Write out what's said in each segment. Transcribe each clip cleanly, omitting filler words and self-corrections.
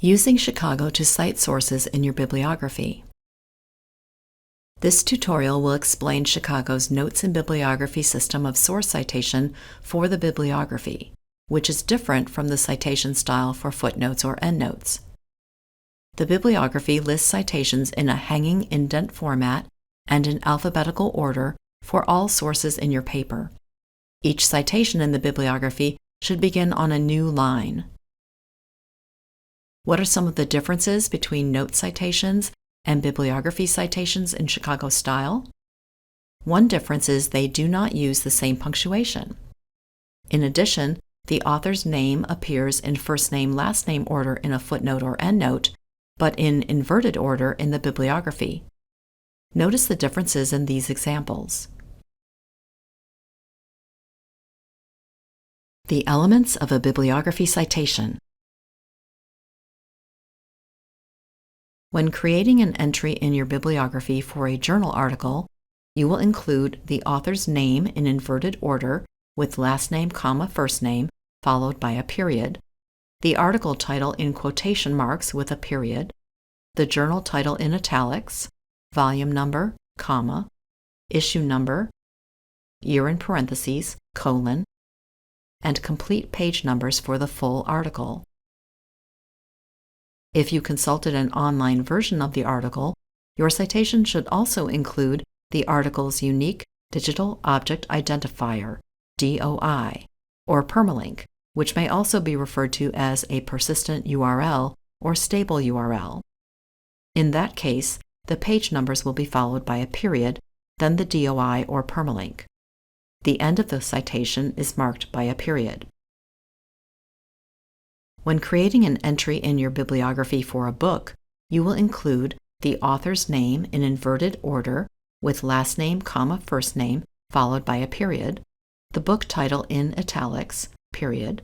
Using Chicago to cite sources in your bibliography. This tutorial will explain Chicago's Notes and Bibliography system of source citation for the bibliography, which is different from the citation style for footnotes or endnotes. The bibliography lists citations in a hanging indent format and in alphabetical order for all sources in your paper. Each citation in the bibliography should begin on a new line. What are some of the differences between note citations and bibliography citations in Chicago style? One difference is they do not use the same punctuation. In addition, the author's name appears in first name, last name order in a footnote or endnote, but in inverted order in the bibliography. Notice the differences in these examples. The elements of a bibliography citation. When creating an entry in your bibliography for a journal article, you will include the author's name in inverted order with last name, comma, first name, followed by a period, the article title in quotation marks with a period, the journal title in italics, volume number, comma, issue number, year in parentheses, colon, and complete page numbers for the full article. If you consulted an online version of the article, your citation should also include the article's unique digital object identifier, DOI, or permalink, which may also be referred to as a persistent URL or stable URL. In that case, the page numbers will be followed by a period, then the DOI or permalink. The end of the citation is marked by a period. When creating an entry in your bibliography for a book, you will include the author's name in inverted order with last name, comma, first name, followed by a period, the book title in italics, period,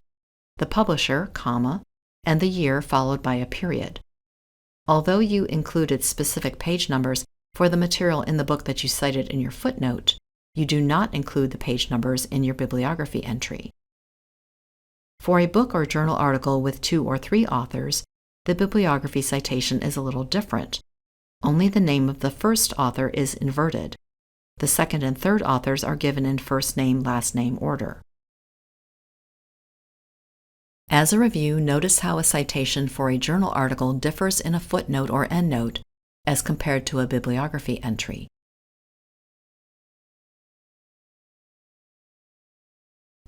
the publisher, comma, and the year followed by a period. Although you included specific page numbers for the material in the book that you cited in your footnote, you do not include the page numbers in your bibliography entry. For a book or journal article with 2 or 3 authors, the bibliography citation is a little different. Only the name of the first author is inverted. The second and third authors are given in first name, last name order. As a review, notice how a citation for a journal article differs in a footnote or endnote as compared to a bibliography entry.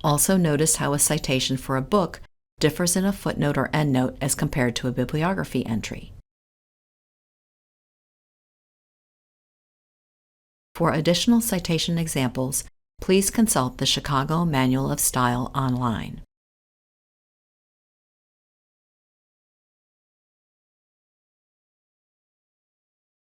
Also notice how a citation for a book differs in a footnote or endnote as compared to a bibliography entry. For additional citation examples, please consult the Chicago Manual of Style online.